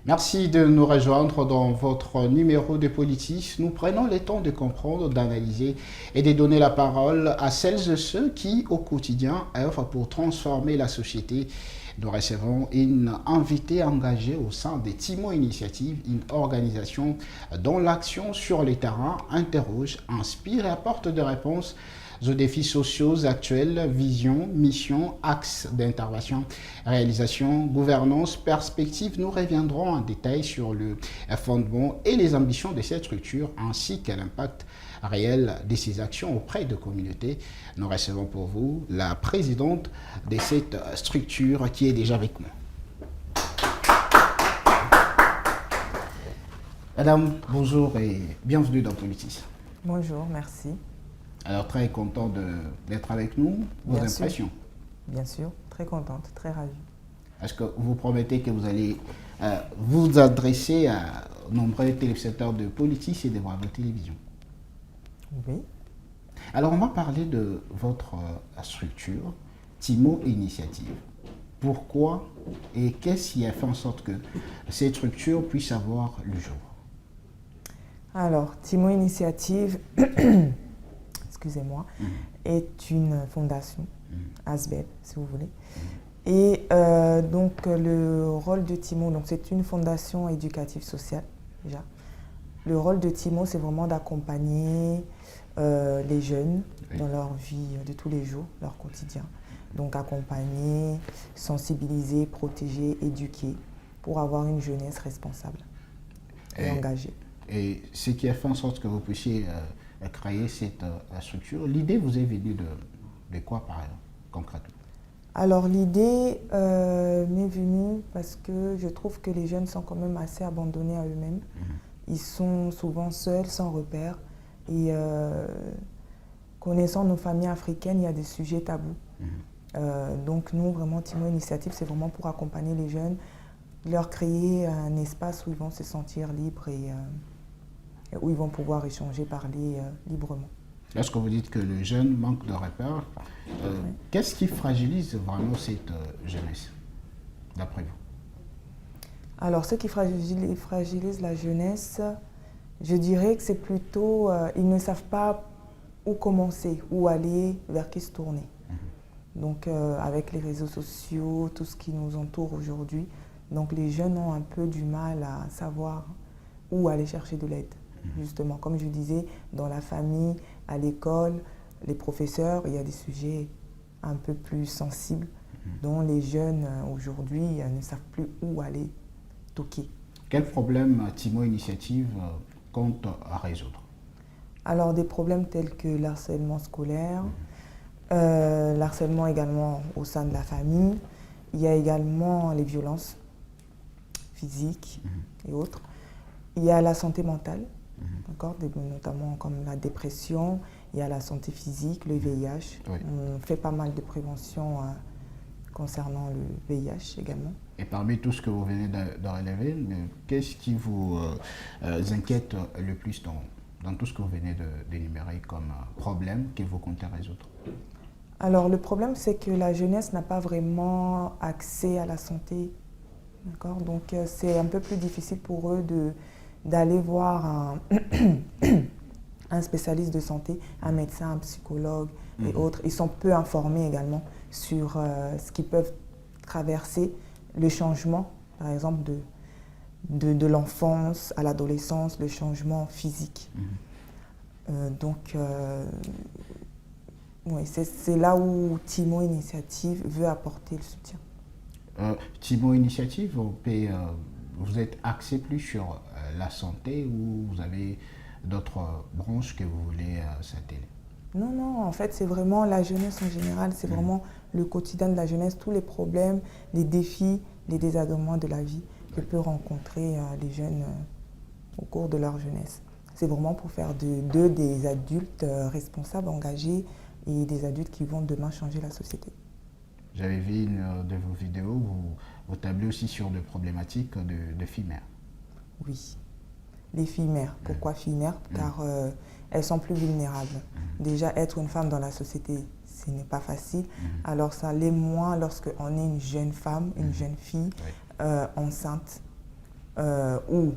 Merci de nous rejoindre dans votre numéro de Politis. Nous prenons le temps de comprendre, d'analyser et de donner la parole à celles et ceux qui, au quotidien, œuvrent pour transformer la société. Nous recevons une invitée engagée au sein des Timo Initiative, une organisation dont l'action sur les terrains interroge, inspire et apporte des réponses aux défis sociaux actuels, vision, mission, axe d'intervention, réalisation, gouvernance, perspective. Nous reviendrons en détail sur le fondement et les ambitions de cette structure ainsi que l'impact réel de ces actions auprès de communautés. Nous recevons pour vous la présidente de cette structure qui est déjà avec moi. Madame, bonjour et bienvenue dans Politis. Bonjour, merci. Alors, très content d'être avec nous. Vos impressions? Bien sûr, très contente, très ravie. Est-ce que vous promettez que vous allez vous adresser à nombreux téléspectateurs de Politis et de votre télévision? Oui. Alors, on va parler de votre structure, Timo Initiative. Pourquoi et qu'est-ce qui a fait en sorte que cette structure puisse avoir le jour? Alors, Timo Initiative, excusez-moi, est une fondation, ASBEB, si vous voulez. Et donc, le rôle de Timo, donc c'est une fondation éducative sociale, déjà. Le rôle de Timo, c'est vraiment d'accompagner les jeunes dans leur vie de tous les jours, leur quotidien. Donc, accompagner, sensibiliser, protéger, éduquer, pour avoir une jeunesse responsable et engagée. Et ce qui a fait en sorte que vous puissiez créer cette structure, l'idée vous est venue de quoi, par exemple, concrètement? Alors, l'idée m'est venue parce que je trouve que les jeunes sont quand même assez abandonnés à eux-mêmes. Ils sont souvent seuls, sans repères. Et connaissant nos familles africaines, il y a des sujets tabous. Donc nous, vraiment, Timo Initiative, c'est vraiment pour accompagner les jeunes, leur créer un espace où ils vont se sentir libres et où ils vont pouvoir échanger, parler librement. Lorsque vous dites que le jeune manque de repères, qu'est-ce qui fragilise vraiment cette jeunesse, d'après vous? Alors, ce qui fragilise la jeunesse, je dirais que c'est plutôt, ils ne savent pas où commencer, où aller, vers qui se tourner. Donc, avec les réseaux sociaux, tout ce qui nous entoure aujourd'hui, donc les jeunes ont un peu du mal à savoir où aller chercher de l'aide. Justement, comme je disais, dans la famille, à l'école, les professeurs, il y a des sujets un peu plus sensibles dont les jeunes aujourd'hui ne savent plus où aller toquer. Quel problème Timo Initiative compte à résoudre? Alors, des problèmes tels que l'harcèlement scolaire, l'harcèlement également au sein de la famille. Il y a également les violences physiques et autres. Il y a la santé mentale, notamment comme la dépression. Il y a la santé physique, le VIH. Oui. On fait pas mal de prévention concernant le VIH également. Et parmi tout ce que vous venez de relever, qu'est-ce qui vous inquiète le plus dans tout ce que vous venez d'énumérer comme problème que vous comptez résoudre? Alors, le problème, c'est que la jeunesse n'a pas vraiment accès à la santé. Donc, c'est un peu plus difficile pour eux d'aller voir un spécialiste de santé, un médecin, un psychologue et autres. Ils sont peu informés également sur ce qu'ils peuvent traverser, le changement, par exemple, de l'enfance à l'adolescence, le changement physique. Oui, c'est là où Timo Initiative veut apporter le soutien. Timo Initiative, vous êtes axé plus sur la santé ou vous avez d'autres branches que vous voulez s'atteler? Non, en fait, c'est vraiment la jeunesse en général, c'est vraiment le quotidien de la jeunesse, tous les problèmes, les défis, les désagréments de la vie que peuvent rencontrer les jeunes au cours de leur jeunesse. C'est vraiment pour faire d'eux des adultes responsables, engagés et des adultes qui vont demain changer la société. J'avais vu une de vos vidéos où vous tablez aussi sur des problématiques de filles mères. Oui, les filles mères. Pourquoi filles mères? Car elles sont plus vulnérables. Déjà, être une femme dans la société, ce n'est pas facile. Alors ça l'est moins lorsqu'on est une jeune femme, une jeune fille enceinte. ou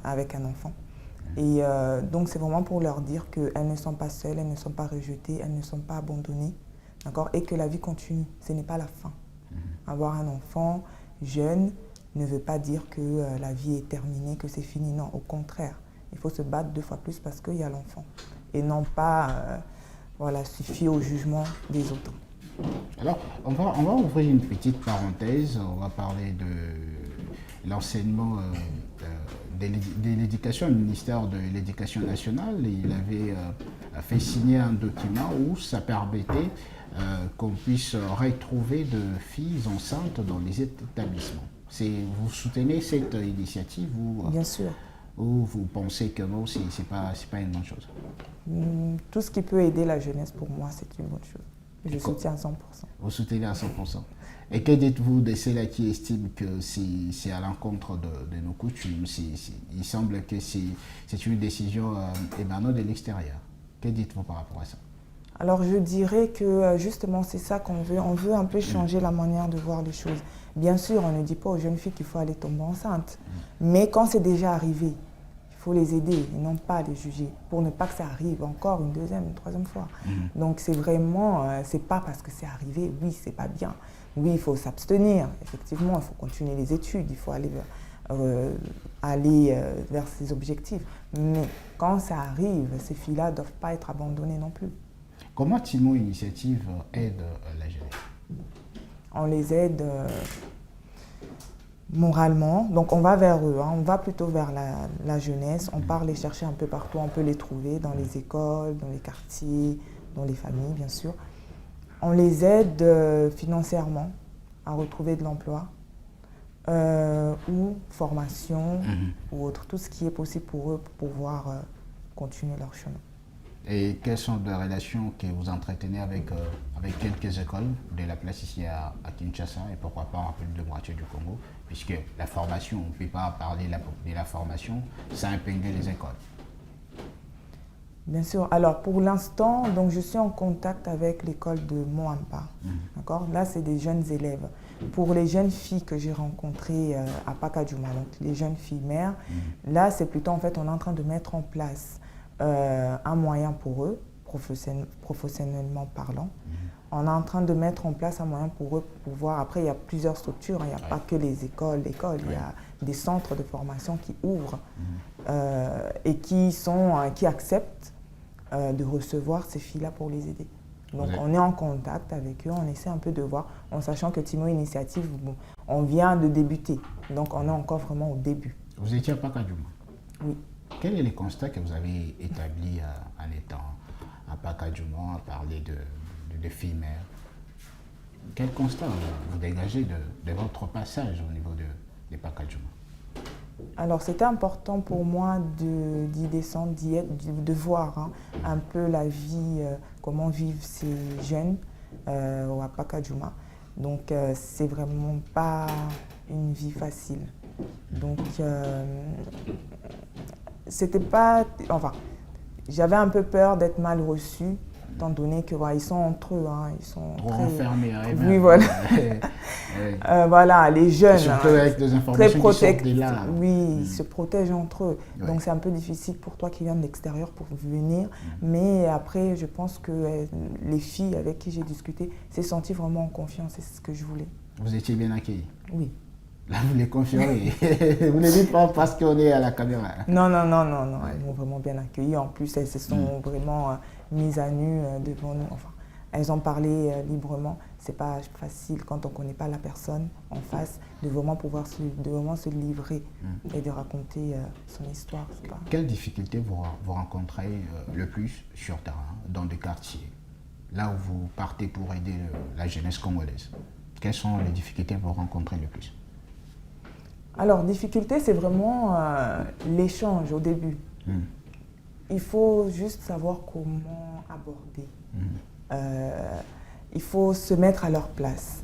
avec un enfant. Et donc c'est vraiment pour leur dire qu'elles ne sont pas seules, elles ne sont pas rejetées, elles ne sont pas abandonnées, d'accord, et que la vie continue, ce n'est pas la fin. Avoir un enfant jeune ne veut pas dire que la vie est terminée, que c'est fini, non, au contraire. Il faut se battre 2 fois plus parce qu'il y a l'enfant et non pas voilà, se fier au jugement des autres. Alors, on va ouvrir une petite parenthèse, on va parler de l'enseignement de l'éducation, le ministère de l'Éducation nationale. Il avait fait signer un document où ça permettait qu'on puisse retrouver de filles enceintes dans les établissements. Vous soutenez cette initiative ou, Bien sûr. Ou vous pensez que non, c'est pas une bonne chose? Tout ce qui peut aider la jeunesse, pour moi, c'est une bonne chose. Je soutiens à 100%. Vous soutenez à 100%. Et que dites-vous de ceux-là qui estiment que c'est à l'encontre de nos coutumes? Il semble que c'est une décision émanant de l'extérieur. Que dites-vous par rapport à ça? Alors je dirais que justement c'est ça qu'on veut. On veut un peu changer la manière de voir les choses. Bien sûr, on ne dit pas aux jeunes filles qu'il faut aller tomber enceinte. Mais quand c'est déjà arrivé, il faut les aider et non pas les juger pour ne pas que ça arrive encore une deuxième, une troisième fois. Donc c'est vraiment, c'est pas parce que c'est arrivé, oui, c'est pas bien. Oui, il faut s'abstenir. Effectivement, il faut continuer les études, il faut aller vers ses objectifs. Mais quand ça arrive, ces filles-là ne doivent pas être abandonnées non plus. Comment Timo Initiative aide la jeunesse? On les aide moralement. Donc on va vers eux, on va plutôt vers la jeunesse. On part les chercher un peu partout, on peut les trouver dans les écoles, dans les quartiers, dans les familles bien sûr. On les aide financièrement à retrouver de l'emploi ou formation ou autre, tout ce qui est possible pour eux pour pouvoir continuer leur chemin. Et quelles sont les relations que vous entretenez avec quelques écoles de la place ici à Kinshasa et pourquoi pas en République démocratique du Congo, puisque la formation, on ne peut pas parler de la formation sans épingler les écoles. Bien sûr. Alors pour l'instant, donc je suis en contact avec l'école de Moampa. D'accord. Là, c'est des jeunes élèves. Pour les jeunes filles que j'ai rencontrées à Pakadjouma, donc les jeunes filles mères, là, c'est plutôt en fait, on est en train de mettre en place un moyen pour eux, professionnellement parlant. On est en train de mettre en place un moyen pour eux pour pouvoir. Après, il y a plusieurs structures, il n'y a pas que les écoles, il y a des centres de formation qui ouvrent et qui acceptent de recevoir ces filles-là pour les aider. Donc, on est en contact avec eux, on essaie un peu de voir, en sachant que Timo Initiative, on vient de débuter. Donc, on est encore vraiment au début. Vous étiez à Pakadjouma? Oui. Quel est le constat que vous avez établi en étant à Pakadjouma, à parler de filles mères? Quel constat vous dégagez de votre passage au niveau de Pakadjouma? Alors c'était important pour moi d'y descendre, d'y être, de voir un peu la vie, comment vivent ces jeunes à Pakadjouma. Donc c'est vraiment pas une vie facile. Donc c'était pas, enfin, j'avais un peu peur d'être mal reçue, étant donné que ils sont entre eux, ils sont trop enfermés. Oui, voilà. Voilà, les jeunes. Surtout avec des informations qui sortent de là. Oui, ils se protègent entre eux. Ouais. Donc c'est un peu difficile pour toi qui viens de l'extérieur pour venir. Mais après, je pense que les filles avec qui j'ai discuté s'est senties vraiment en confiance. C'est ce que je voulais. Vous étiez bien accueillis? Oui. Là, vous les confirmez. Vous ne dites pas parce qu'on est à la caméra. Non. Ouais. Elles m'ont vraiment bien accueilli. En plus, elles se sont vraiment mises à nu devant nous. Enfin, elles ont parlé librement. C'est pas facile quand on ne connaît pas la personne en face de vraiment pouvoir se livrer et de raconter son histoire. Quelles difficultés vous rencontrez le plus sur terrain, dans des quartiers, là où vous partez pour aider la jeunesse congolaise? Quelles sont les difficultés que vous rencontrez le plus? Alors, difficulté, c'est vraiment l'échange au début. Il faut juste savoir comment aborder. Il faut se mettre à leur place.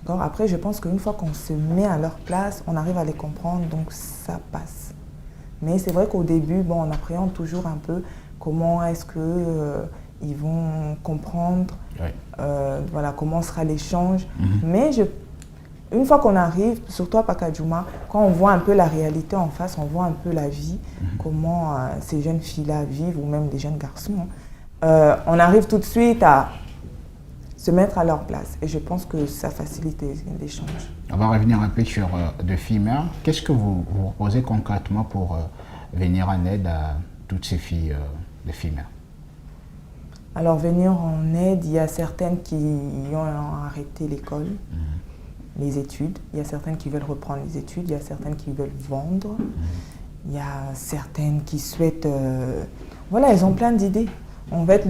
Après, je pense qu'une fois qu'on se met à leur place, on arrive à les comprendre, donc ça passe. Mais c'est vrai qu'au début, on appréhende toujours un peu comment est-ce qu'ils vont comprendre, voilà, comment sera l'échange. Mais une fois qu'on arrive, surtout à Pacadjouma, quand on voit un peu la réalité en face, on voit un peu la vie, comment ces jeunes filles-là vivent, ou même les jeunes garçons, on arrive tout de suite à se mettre à leur place. Et je pense que ça facilite l'échange. On va revenir un peu sur de FIMER. Qu'est-ce que vous proposez concrètement pour venir en aide à toutes ces filles de FIMER? Alors, venir en aide, il y a certaines qui ont arrêté l'école, les études. Il y a certaines qui veulent reprendre les études. Il y a certaines qui veulent vendre. Il y a certaines qui souhaitent... voilà, elles ont plein d'idées. En fait,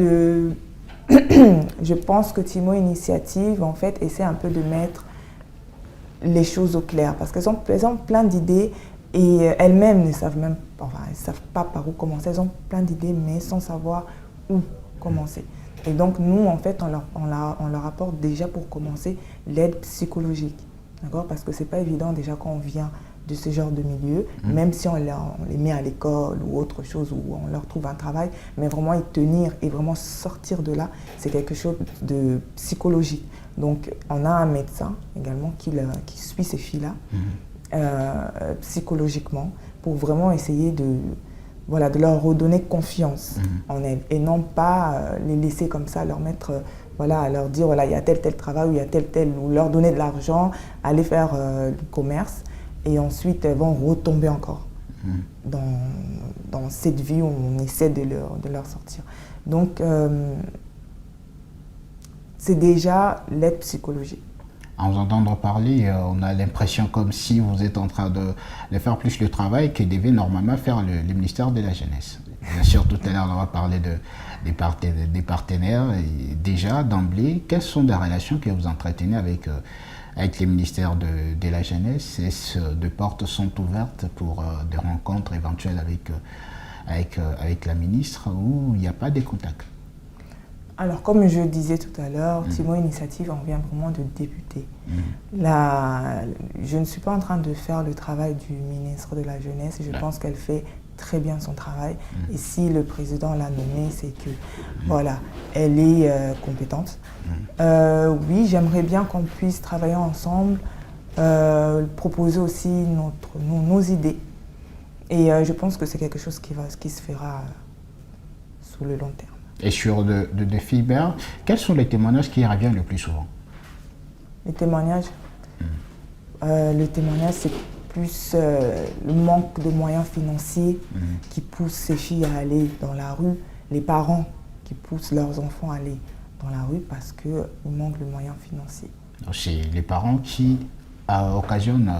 je pense que Timo Initiative, en fait, essaie un peu de mettre les choses au clair. Parce qu'elles ont plein d'idées et elles-mêmes ne savent même enfin, elles savent pas par où commencer. Elles ont plein d'idées, mais sans savoir où commencer. Et donc, nous, en fait, on leur apporte déjà pour commencer l'aide psychologique. D'accord? Parce que c'est pas évident déjà quand on vient de ce genre de milieu, même si on les met à l'école ou autre chose, ou on leur trouve un travail, mais vraiment y tenir et vraiment sortir de là, c'est quelque chose de psychologique. Donc, on a un médecin également qui suit ces filles-là psychologiquement pour vraiment essayer de leur redonner confiance en elles et non pas les laisser comme ça, leur mettre, à leur dire, il y a tel travail ou il y a tel, ou leur donner de l'argent, aller faire du commerce. Et ensuite, elles vont retomber encore dans cette vie où on essaie de leur sortir. Donc, c'est déjà l'aide psychologique. En vous entendant parler, on a l'impression comme si vous êtes en train de faire plus le travail que devait normalement faire le ministère de la Jeunesse. Bien sûr, tout à l'heure, on va parler des partenaires. Et déjà, d'emblée, quelles sont les relations que vous entretenez avec les ministères de la Jeunesse? Est-ce de portes sont ouvertes pour des rencontres éventuelles avec la ministre ou il n'y a pas de contact? Alors, comme je disais tout à l'heure, Timo Initiative, on vient vraiment de débuter. Je ne suis pas en train de faire le travail du ministre de la Jeunesse. Je pense qu'elle fait très bien son travail. Et si le président l'a nommée, c'est que, elle est compétente. Oui, j'aimerais bien qu'on puisse travailler ensemble, proposer aussi nos idées. Et je pense que c'est quelque chose qui se fera sur le long terme. Et sur de FIMER, quels sont les témoignages qui reviennent le plus souvent? Les témoignages c'est plus le manque de moyens financiers qui pousse ces filles à aller dans la rue, les parents qui poussent leurs enfants à aller dans la rue parce qu'il manque de moyens financiers. C'est les parents qui occasionnent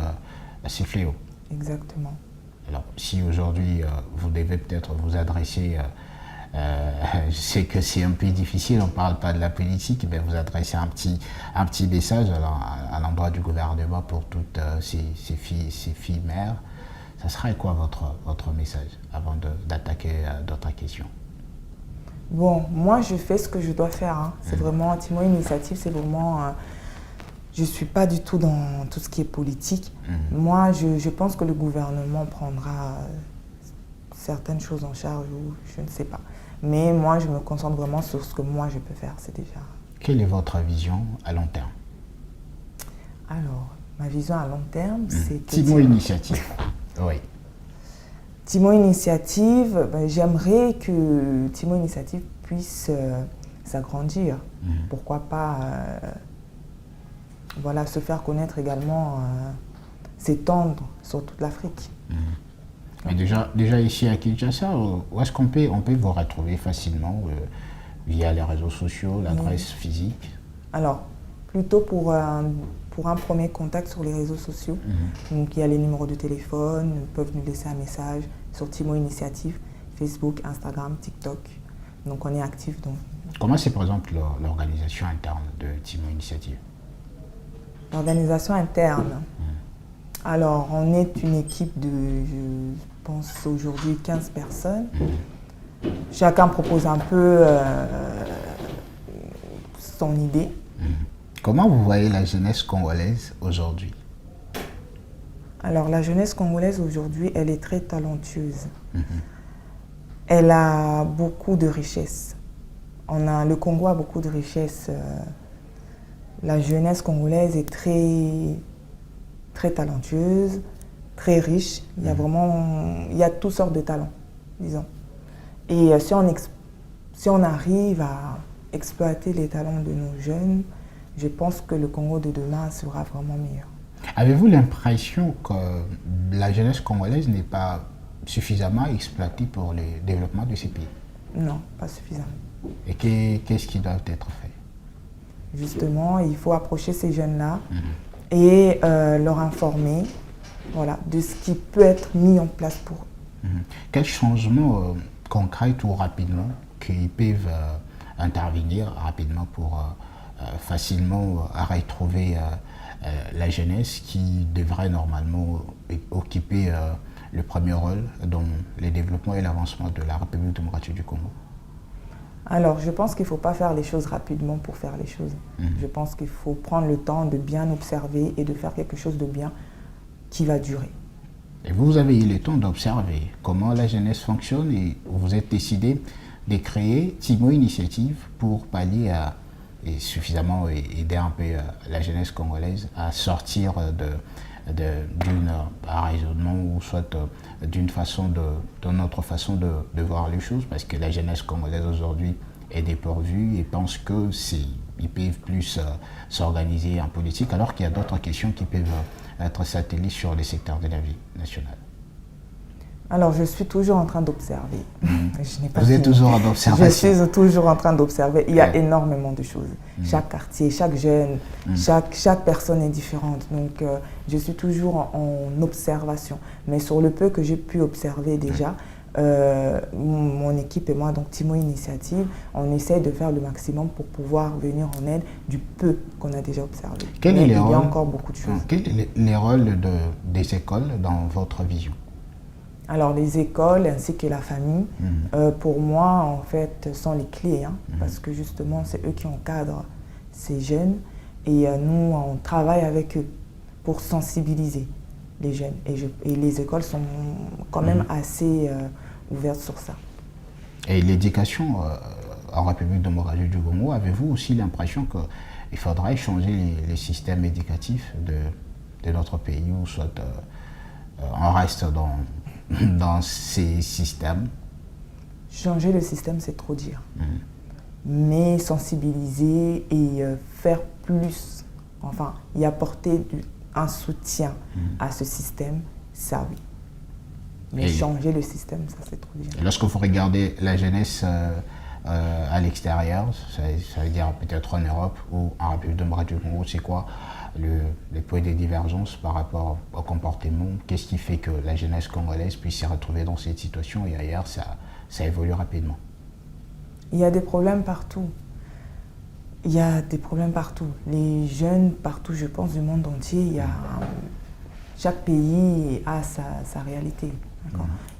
ces fléaux. Exactement. Alors, si aujourd'hui vous devez peut-être vous adresser, je sais que c'est un peu difficile, on ne parle pas de la politique, mais vous adressez un petit message à l'endroit du gouvernement pour toutes ces filles mères, ça serait quoi votre message avant d'attaquer d'autres questions? Bon, moi je fais ce que je dois faire. C'est vraiment, Timo Initiative, c'est vraiment... je ne suis pas du tout dans tout ce qui est politique. Moi, je pense que le gouvernement prendra certaines choses en charge ou je ne sais pas. Mais moi, je me concentre vraiment sur ce que moi je peux faire, c'est déjà... Quelle est votre vision à long terme? Alors, ma vision à long terme, c'est que... Timo Initiative, oui. Timo Initiative, j'aimerais que Timo Initiative puisse s'agrandir. Pourquoi pas se faire connaître également, s'étendre sur toute l'Afrique. Mais déjà ici à Kinshasa, où est-ce qu'on peut vous retrouver facilement via les réseaux sociaux, l'adresse physique? Alors, plutôt pour un premier contact sur les réseaux sociaux. Donc, il y a les numéros de téléphone, ils peuvent nous laisser un message sur Timo Initiative, Facebook, Instagram, TikTok. Donc, on est actifs. Comment c'est par exemple l'organisation interne de Timo Initiative? L'organisation interne. Alors, on est une équipe de, je pense aujourd'hui, 15 personnes. Chacun propose un peu son idée. Comment vous voyez la jeunesse congolaise aujourd'hui? Alors, la jeunesse congolaise aujourd'hui, elle est très talentueuse. Elle a beaucoup de richesses. Le Congo a beaucoup de richesses. La jeunesse congolaise est très très talentueuse, très riche. Il y a il y a toutes sortes de talents, disons. Et si on arrive à exploiter les talents de nos jeunes, je pense que le Congo de demain sera vraiment meilleur. Avez-vous l'impression que la jeunesse congolaise n'est pas suffisamment exploitée pour le développement de ces pays? Non, pas suffisamment. Et qu'est-ce qui doit être fait? Justement, il faut approcher ces jeunes-là et leur informer, voilà, de ce qui peut être mis en place pour eux. Quels changements concrets ou rapidement qui peuvent intervenir rapidement pour facilement retrouver la jeunesse qui devrait normalement occuper le premier rôle dans le développement et l'avancement de la République démocratique du Congo? Alors, je pense qu'il ne faut pas faire les choses rapidement pour faire les choses. Je pense qu'il faut prendre le temps de bien observer et de faire quelque chose de bien qui va durer. Et vous avez eu le temps d'observer comment la jeunesse fonctionne et vous êtes décidé de créer Timo Initiative pour pallier à et suffisamment aider un peu la jeunesse congolaise à sortir d'un raisonnement ou soit d'une autre façon de voir les choses, parce que la jeunesse congolaise aujourd'hui est dépourvue et pense qu'ils peuvent plus s'organiser en politique, alors qu'il y a d'autres questions qui peuvent être satellées sur les secteurs de la vie nationale. Alors, je suis toujours en train d'observer. Vous êtes toujours en observation? Je suis toujours en train d'observer. Il y a énormément de choses. Chaque quartier, chaque jeune, chaque personne est différente. Donc, je suis toujours en observation. Mais sur le peu que j'ai pu observer déjà, mon équipe et moi, donc Timo Initiative, on essaie de faire le maximum pour pouvoir venir en aide du peu qu'on a déjà observé. Il y a encore beaucoup de choses. Quel est le rôle des écoles dans votre vision? Alors, les écoles ainsi que la famille, pour moi, en fait, sont les clés, parce que justement, c'est eux qui encadrent ces jeunes et nous, on travaille avec eux pour sensibiliser les jeunes. Et les écoles sont quand même assez ouvertes sur ça. Et l'éducation en République démocratique du Congo, avez-vous aussi l'impression qu'il faudrait changer les systèmes éducatifs de notre pays, ou soit on reste dans ces systèmes? Changer le système, c'est trop dire. Mais sensibiliser et faire plus, enfin, y apporter un soutien à ce système, ça oui. Mais changer le système, ça c'est trop dire. Et lorsque vous regardez la jeunesse à l'extérieur, ça veut dire peut-être en Europe ou en République démocratique du Congo, c'est quoi le point de divergence par rapport au comportement? Qu'est-ce qui fait que la jeunesse congolaise puisse s'y retrouver dans cette situation et ailleurs ça évolue rapidement? Il y a des problèmes partout. Il y a des problèmes partout. Les jeunes partout, je pense, du monde entier, chaque pays a sa réalité.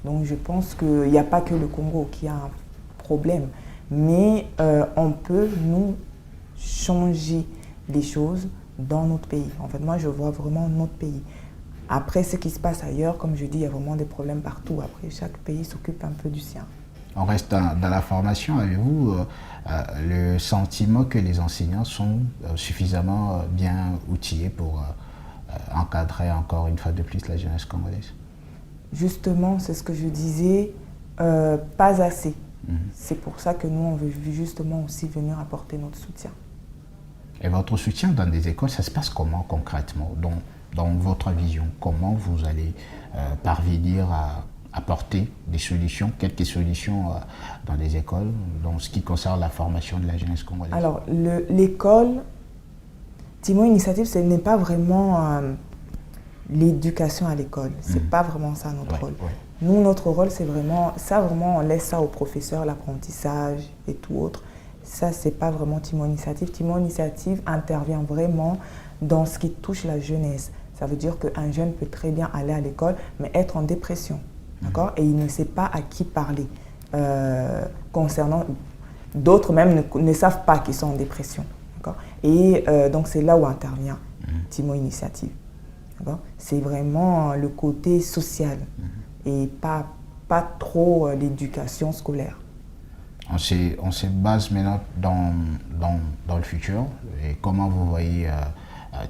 Donc je pense qu'il n'y a pas que le Congo qui a un problème, mais on peut, nous, changer les choses dans notre pays. En fait, moi, je vois vraiment notre pays. Après, ce qui se passe ailleurs, comme je dis, il y a vraiment des problèmes partout. Après, chaque pays s'occupe un peu du sien. On reste dans la formation. Avez-vous le sentiment que les enseignants sont suffisamment bien outillés pour encadrer encore une fois de plus la jeunesse congolaise? Justement, c'est ce que je disais, pas assez. C'est pour ça que nous, on veut justement aussi venir apporter notre soutien. Et votre soutien dans des écoles, ça se passe comment concrètement, dans votre vision? Comment vous allez parvenir à apporter des solutions, quelques solutions dans des écoles, dans ce qui concerne la formation de la jeunesse congolaise? Alors, l'école, Timo Initiative, ce n'est pas vraiment l'éducation à l'école. Ce n'est pas vraiment ça notre rôle. Nous, notre rôle, c'est vraiment, on laisse ça aux professeurs, l'apprentissage et tout autre. Ça, c'est pas vraiment Timo Initiative. Timo Initiative intervient vraiment dans ce qui touche la jeunesse. Ça veut dire qu'un jeune peut très bien aller à l'école, mais être en dépression. D'accord? Et il ne sait pas à qui parler. Concernant d'autres même ne savent pas qu'ils sont en dépression. D'accord? Et donc, c'est là où intervient Timo Initiative. C'est vraiment le côté social et pas trop l'éducation scolaire. On se base maintenant dans le futur. Et comment vous voyez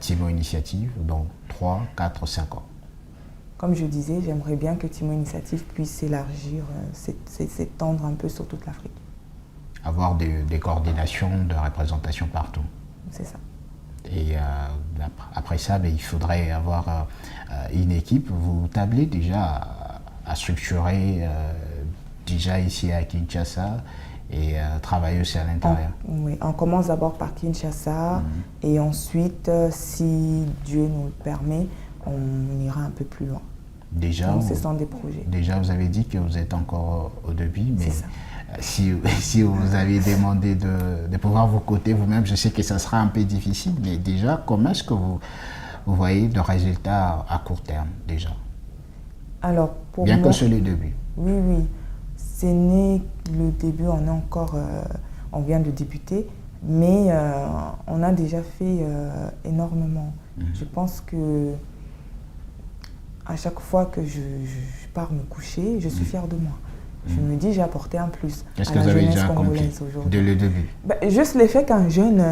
Timo Initiative dans 3, 4, 5 ans? Comme je disais, j'aimerais bien que Timo Initiative puisse s'élargir, s'étendre un peu sur toute l'Afrique. Avoir des coordinations de représentation partout. C'est ça. Et après ça, il faudrait avoir une équipe. Vous tablez déjà à structurer déjà ici à Kinshasa et travailler aussi à l'intérieur. Oui, on commence d'abord par Kinshasa et ensuite, si Dieu nous le permet, on ira un peu plus loin. Déjà, donc, ce sont des projets. Déjà, vous avez dit que vous êtes encore au début, mais si vous avez demandé de pouvoir vous coter vous-même, je sais que ça sera un peu difficile, mais déjà, comment est-ce que vous voyez le résultat à court terme déjà? Alors, pour bien moi, que c'est le début. Oui, oui. Ce n'est le début, on est encore, on vient de débuter, mais on a déjà fait énormément. Je pense que à chaque fois que je pars me coucher, je suis fière de moi. Je me dis, j'ai apporté un plus. Qu'est-ce que vous avez déjà accompli dès le début? Juste le fait qu'un jeune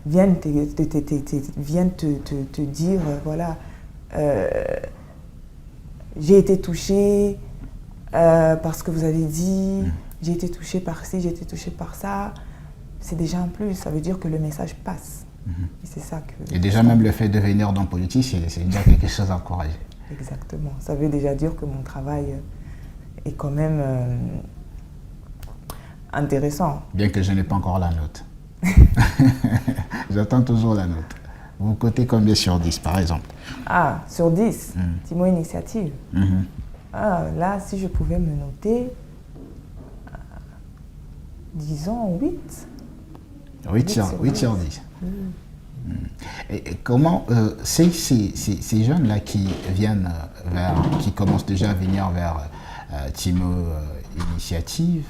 vienne te dire, voilà, j'ai été touchée parce que vous avez dit, j'ai été touchée par ci, j'ai été touchée par ça, c'est déjà un plus. Ça veut dire que le message passe. Et c'est ça que... Et déjà même le fait de venir dans la politique, c'est déjà quelque chose à encourager. Exactement. Ça veut déjà dire que mon travail est quand même intéressant. Bien que je n'ai pas encore la note. J'attends toujours la note. Vous cotez combien sur 10 par exemple? Ah, sur 10, Timo Initiative. Ah, là, si je pouvais me noter, disons 8. 8 sur 10. Et comment ces jeunes-là qui viennent qui commencent déjà à venir vers Timo Initiative,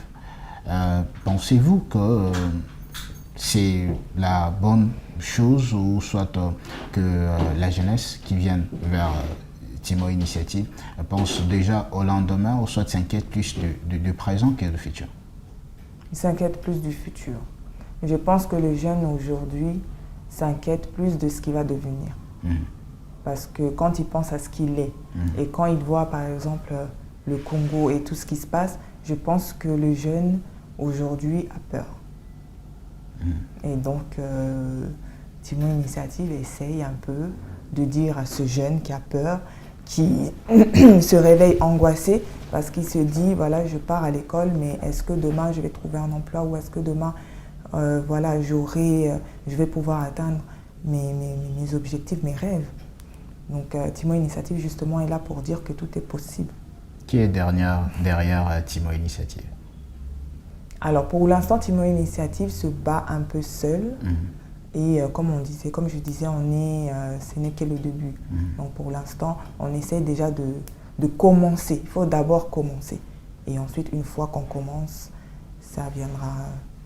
pensez-vous que c'est la bonne chose ou soit que la jeunesse qui vient vers Timo Initiative pense déjà au lendemain ou soit s'inquiète plus du présent que du futur? Ils s'inquiètent plus du futur. Je pense que le jeune aujourd'hui s'inquiète plus de ce qu'il va devenir. Parce que quand il pense à ce qu'il est et quand il voit par exemple le Congo et tout ce qui se passe, je pense que le jeune aujourd'hui a peur. Et donc Timo Initiative essaye un peu de dire à ce jeune qui a peur, qui se réveille angoissé parce qu'il se dit, voilà, je pars à l'école, mais est-ce que demain je vais trouver un emploi ou est-ce que demain voilà, je vais pouvoir atteindre mes objectifs, mes rêves. Donc Timo Initiative justement est là pour dire que tout est possible. Qui est derrière Timo Initiative? Alors pour l'instant, Timo Initiative se bat un peu seul. Et comme je disais, ce n'est que le début. Donc pour l'instant, on essaie déjà de commencer. Il faut d'abord commencer. Et ensuite, une fois qu'on commence, ça viendra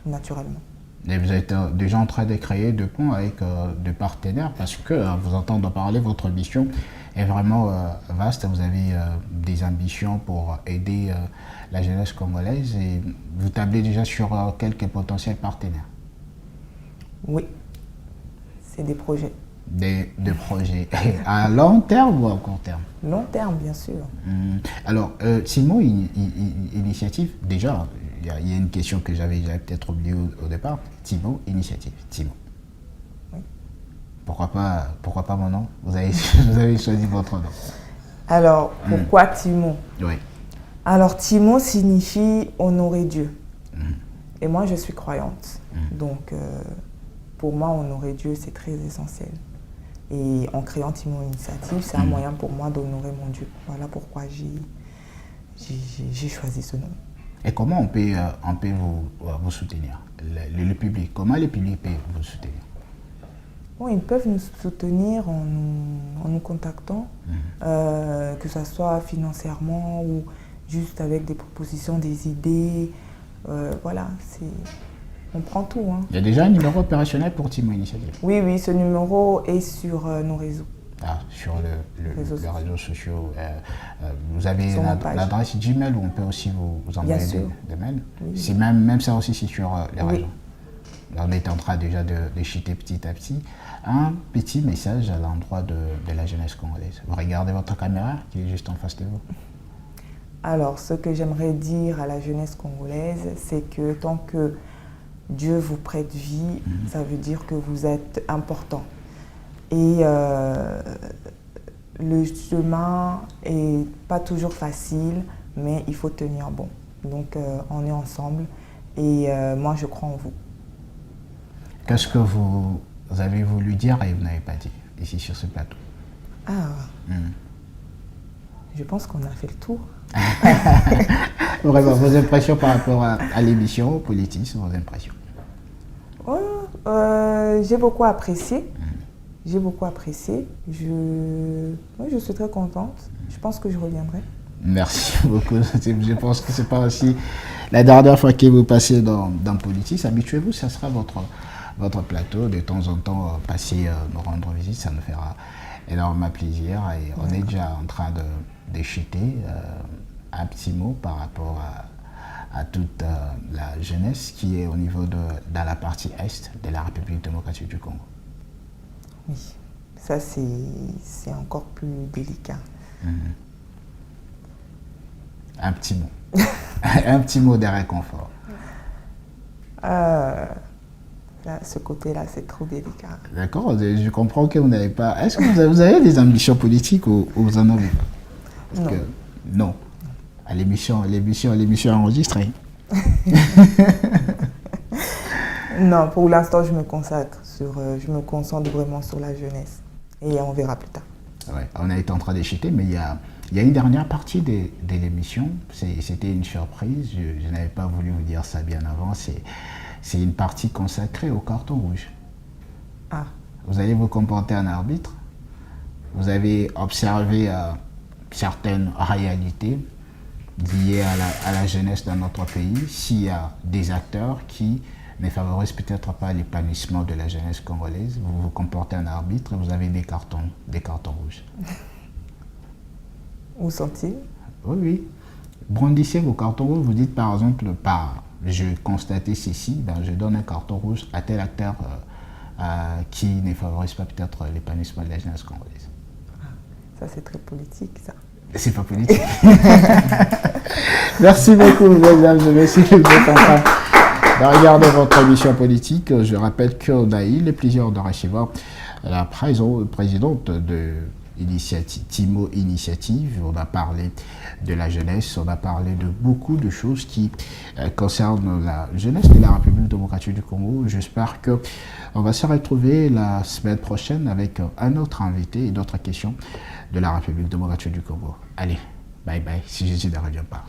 tout naturellement. Et vous êtes déjà en train de créer des ponts avec des partenaires parce que vous entendre parler, votre mission est vraiment vaste. Vous avez des ambitions pour aider la jeunesse congolaise et vous tablez déjà sur quelques potentiels partenaires. Oui. C'est des projets. Des projets à long terme ou à court terme? Long terme, bien sûr. Alors, Timo Initiative, déjà, il y a une question que j'avais peut-être oubliée au départ. Timo Initiative, Timo. Oui. Pourquoi pas mon nom? Vous avez choisi votre nom. Alors, pourquoi Timo? Oui. Alors, Timo signifie honorer Dieu. Et moi, je suis croyante. Donc, pour moi, honorer Dieu, c'est très essentiel. Et en créant Timo Initiative, c'est un moyen pour moi d'honorer mon Dieu. Voilà pourquoi j'ai choisi ce nom. Et comment on peut vous soutenir, le public? Comment le public peut vous soutenir? Bon, ils peuvent nous soutenir en nous contactant, que ce soit financièrement ou juste avec des propositions, des idées. Voilà, on prend tout. Hein. Il y a déjà un numéro opérationnel pour Timo Initiative? Oui, oui, ce numéro est sur nos réseaux. Ah, sur les réseaux sociaux. Vous avez l'adresse Gmail où on peut aussi vous envoyer des mails? Oui. Même ça aussi, c'est sur les réseaux? on est en train déjà de chuter petit à petit, un petit message à l'endroit de la jeunesse congolaise. Vous regardez votre caméra qui est juste en face de vous. Alors, ce que j'aimerais dire à la jeunesse congolaise, c'est que tant que Dieu vous prête vie, ça veut dire que vous êtes important. Et le chemin est pas toujours facile, mais il faut tenir bon. Donc, on est ensemble et moi, je crois en vous. Qu'est-ce que vous avez voulu dire et vous n'avez pas dit ici sur ce plateau? Je pense qu'on a fait le tour. Vraiment, vos impressions par rapport à l'émission, au politisme, vos impressions? J'ai beaucoup apprécié. J'ai beaucoup apprécié. Je suis très contente. Je pense que je reviendrai. Merci beaucoup. Je pense que ce n'est pas aussi la dernière fois que vous passez dans Politis. Habituez-vous, ça sera votre plateau. De temps en temps, passer nous rendre visite, ça nous fera énormément plaisir. Et on est déjà en train de chuter un petit mot par rapport à toute la jeunesse qui est au niveau dans la partie est de la République démocratique du Congo. Oui, ça c'est encore plus délicat. Un petit mot. Un petit mot de réconfort. Ce côté-là, c'est trop délicat. D'accord, je comprends que vous n'avez pas... Est-ce que vous avez des ambitions politiques ou vous en avez pas? Non. Non. À l'émission enregistrée. Non, pour l'instant, je me concentre vraiment sur la jeunesse. Et on verra plus tard. Ouais, on a été en train de chuter, mais il y a une dernière partie de l'émission. C'était une surprise. Je n'avais pas voulu vous dire ça bien avant. C'est une partie consacrée au carton rouge. Ah. Vous allez vous comporter en arbitre. Vous avez observé certaines réalités liées à la jeunesse dans notre pays. S'il y a des acteurs qui ne favorisent peut-être pas l'épanouissement de la jeunesse congolaise, vous vous comportez en arbitre et vous avez des cartons rouges. Où sont-ils? Oui. Brandissez vos cartons rouges. Vous dites par exemple, je constatais ceci, je donne un carton rouge à tel acteur qui ne favorise pas peut-être l'épanouissement de la jeunesse congolaise. Ça, c'est très politique, ça. C'est pas politique. Merci beaucoup, mesdames et messieurs. Vous êtes en train de regarder votre émission politique. Je rappelle qu'on a eu le plaisir de recevoir la présidente de Timo Initiative. On a parlé de la jeunesse, on a parlé de beaucoup de choses qui concernent la jeunesse de la République démocratique du Congo. J'espère qu'on va se retrouver la semaine prochaine avec un autre invité et d'autres questions de la République démocratique du Congo. Allez, bye bye si Jésus ne revient pas.